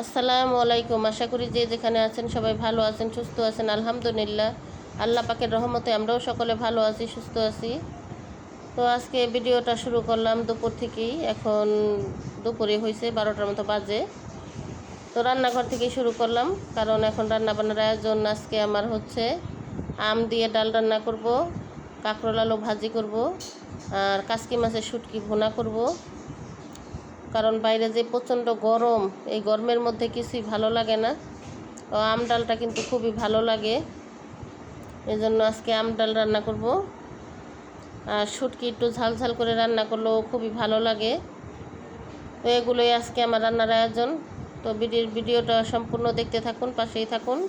আসসালামু আলাইকুম। আশা করি যে যেখানে আছেন সবাই ভালো আছেন, সুস্থ আছেন। আলহামদুলিল্লাহ, আল্লাহ পাকের রহমতে আমরাও সকলে ভালো আছি, সুস্থ আছি। তো আজকে ভিডিওটা শুরু করলাম দুপুর থেকেই। এখন দুপুরে হয়েছে 12টার মতো বাজে। তো রান্নাঘর থেকেই শুরু করলাম, কারণ এখন রান্নাবান্নার আয়োজন। আজকে আমার হচ্ছে আম দিয়ে ডাল রান্না করব, কাঁকরোল আলু ভাজি করব, আর কাসকি মাছের শুটকি ভুনা করব। কারণ বাইরে যে প্রচণ্ড গরম, এই গরমের মধ্যে কিছুই ভালো লাগে না। তো আম ডালটা কিন্তু খুবই ভালো লাগে, এই জন্য আজকে আম ডাল রান্না করব। আর শুটকি একটু ঝাল ঝাল করে রান্না করলেও খুবই ভালো লাগে। তো এগুলোই আজকে আমার রান্নার আয়োজন। তো ভিডিওটা সম্পূর্ণ দেখতে থাকুন, পাশেই থাকুন।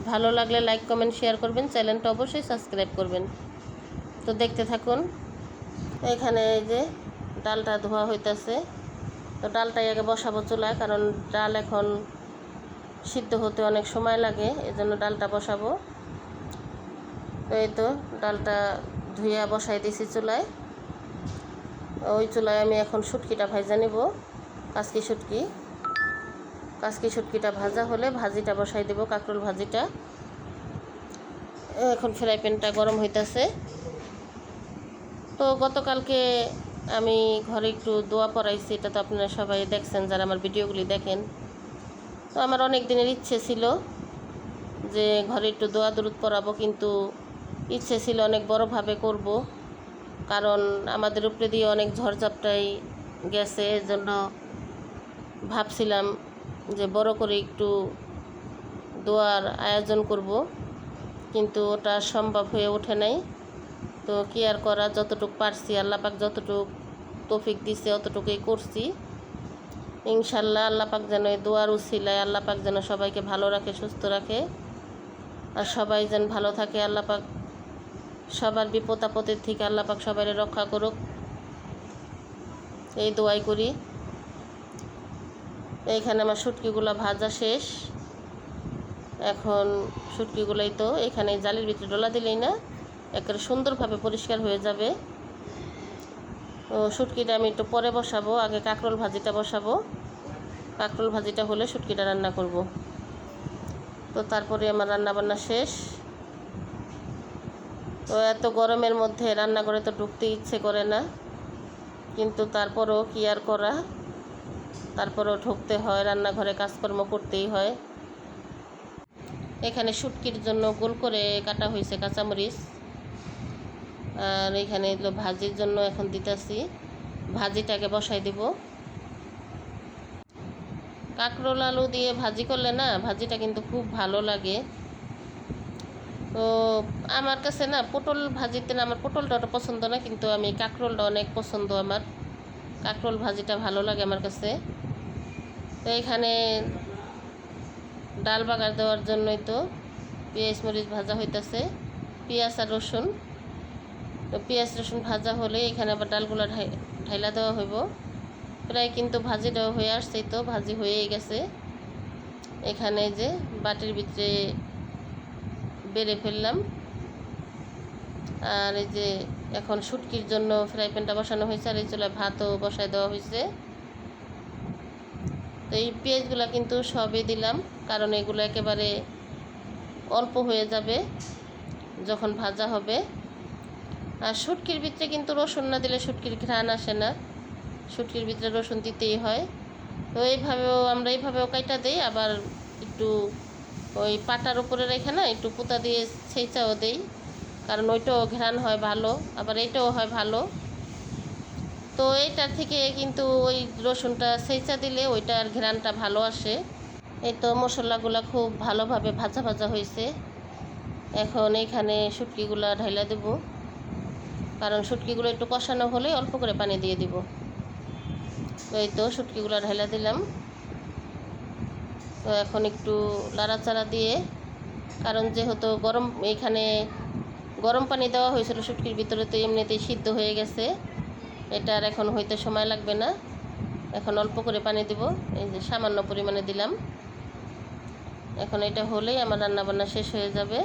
ভালো লাগলে লাইক কমেন্ট শেয়ার করবেন, চ্যানেলটা অবশ্যই সাবস্ক্রাইব করবেন। তো দেখতে থাকুন। এখানে এই যে ডালটা ধোয়া হইতেছে। তো ডালটাই আগে বসাবো চুলায়, কারণ ডাল এখন সিদ্ধ হতে অনেক সময় লাগে, এজন্য ডালটা বসাবো। তো এই তো ডালটা ধুইয়া বসাই দিয়েছি চুলায়। ওই চুলায় আমি এখন শুটকিটা ভাজা নিব, কাসকি শুটকিটা ভাজা হলে ভাজিটা বসাই দেব, কাঁকরোল ভাজিটা। এখন ফ্রাই প্যানটা গরম হইতেছে। তো গতকালকে আমি ঘরে একটু দোয়া পড়াইছি, এটা তো আপনারা সবাই দেখছেন যারা আমার ভিডিওগুলি দেখেন। তো আমার অনেক দিনের ইচ্ছে ছিল যে ঘরে একটু দোয়া দরুদ পড়াবো, কিন্তু ইচ্ছে ছিল অনেক বড়োভাবে করব, কারণ আমাদের উপরে দিয়ে অনেক ঝড়ঝাপটাই গেছে। এজন্য ভাবছিলাম যে বড় করে একটু দোয়ার আয়োজন করব, কিন্তু ওটা সম্ভব হয়ে ওঠে নাই। তো কি আর করা, যতটুকু পারছি, আল্লাহ পাক যতটুকু তৌফিক দিছে অতটুকুই করছি। ইনশাল্লাহ আল্লাহ পাক যেন এই দোয়ার উসিলায় আল্লাহ পাক যেন সবাইকে ভালো রাখে, সুস্থ রাখে, আর সবাই যেন ভালো থাকে। আল্লাহ পাক সবার বিপদ আপদের থেকে আল্লাহ পাক সবাই রক্ষা করুক, এই দোয়াই করি। এইখানে আমার শুটকিগুলো ভাজা শেষ। এখন শুটকিগুলোই তো এখানে জালির ভিতরে ডলা দিলেই না একেবারে সুন্দরভাবে পরিষ্কার হয়ে যাবে। তো শুটকিটা আমি একটু পরে বসাবো, আগে কাঁকরোল ভাজিটা বসাবো। কাঁকরোল ভাজিটা হলে শুটকিটা রান্না করব। তো তারপরে আমার রান্নাবান্না শেষ। তো এত গরমের মধ্যে রান্নাঘরে তো ঢুকতে ইচ্ছে করে না, কিন্তু তারপরও কি আর করা, তারপরও ঢুকতে হয়, রান্নাঘরে কাজকর্ম করতেই হয়। এখানে শুটকির জন্য গোল করে কাটা হয়েছে কাঁচামরিচ, আর এখানে এগুলো ভাজির জন্য এখন দিতেছি। ভাজিটাকে বসাই দিব। কাঁকরোল আলু দিয়ে ভাজি করলে না ভাজিটা কিন্তু খুব ভালো লাগে। তো আমার কাছে না পটল ভাজিতে না, আমার পটলটা ওটা পছন্দ না, কিন্তু আমি কাঁকরোলটা অনেক পছন্দ। আমার কাঁকরোল ভাজিটা ভালো লাগে আমার কাছে। তো এখানে ডাল বাগার দেওয়ার জন্যই তো পেঁয়াজ মরিচ ভাজা হইতেছে, পেঁয়াজ আর রসুন। তো পেঁয়াজ রসুন ভাজা হলে এখানে আবার ডালগুলো ঢাইলা দেওয়া হইব। প্রায় কিন্তু ভাজি দেওয়া হয়ে আসছে, তো ভাজি হয়েই গেছে। এখানে যে বাটির ভিতরে বেড়ে ফেললাম। আর এই যে এখন শুটকির জন্য ফ্রাই প্যানটা বসানো হয়েছে, আর এই চুলায় ভাতও বসায় দেওয়া হয়েছে। তো এই পেঁয়াজগুলো কিন্তু সবই দিলাম, কারণ এগুলো একেবারে অল্প হয়ে যাবে যখন ভাজা হবে। আর শুটকির ভিতরে কিন্তু রসুন না দিলে শুটকির ঘ্রাণ আসে না, শুটকির ভিতরে রসুন দিতেই হয়। তো এইভাবেও কাইটা দেই, আবার একটু ওই পাটার উপরে রেখে না একটু পুতা দিয়ে ছেঁচাও দেই, কারণ ওইটাও ঘ্রাণ হয় ভালো, আবার এইটাও হয় ভালো। তো এইটার থেকে কিন্তু ওই রসুনটা ছেঁচা দিলে ওইটার ঘ্রাণটা ভালো আসে। এই তো মশলাগুলো খুব ভালোভাবে ভাজা ভাজা হয়েছে। এখন এইখানে শুটকিগুলো ঢাইলা দেব, কারণ শুটকিগুলো একটু কষানো হলে অল্প করে পানি দিয়ে দিব। তো এই তো শুটকিগুলো ঢাইলা দিলাম। তো এখন একটু লাড়াচাড়া দিয়ে, কারণ যেহেতু এইখানে গরম পানি দেওয়া হয়েছিল শুটকির ভিতরে, তো এমনিতেই সিদ্ধ হয়ে গেছে, এটা আর এখন হইতে সময় লাগবে না। এখন অল্প করে পানি দিব, এই যে সামান্য পরিমাণে দিলাম। এখন এটা হলেই আমার রান্নাবান্না শেষ হয়ে যাবে।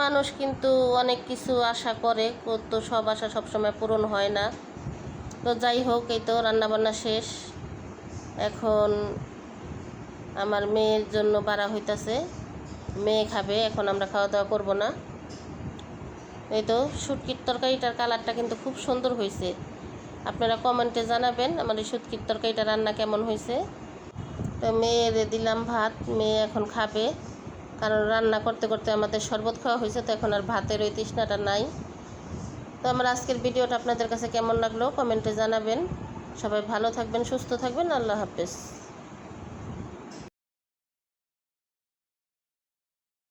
মানুষ কিন্তু অনেক কিছু আশা করে, তো সব আশা সবসময় পূরণ হয় না। তো যাই হোক, এই তো রান্নাবান্না শেষ। এখন আমার মেয়ের জন্য বাড়া হইতাছে, মেয়ে খাবে। এখন আমরা খাওয়া দাওয়া করবো না। এই তো শুটকির তরকারিটার কালারটা কিন্তু খুব সুন্দর হয়েছে। আপনারা কমেন্টে জানাবেন আমার এই শুটকির তরকারিটা রান্না কেমন হয়েছে। তো মেয়ের দিলাম ভাত, মেয়ে এখন খাবে, কারণ রান্না করতে করতে আমাদের শরবত খাওয়া হয়েছে, তো এখন আর ভাতের ওই তৃষ্ণাটা নাই। তো আমার আজকের ভিডিওটা আপনাদের কাছে কেমন লাগলো কমেন্টে জানাবেন। সবাই ভালো থাকবেন, সুস্থ থাকবেন। আল্লাহ হাফেজ।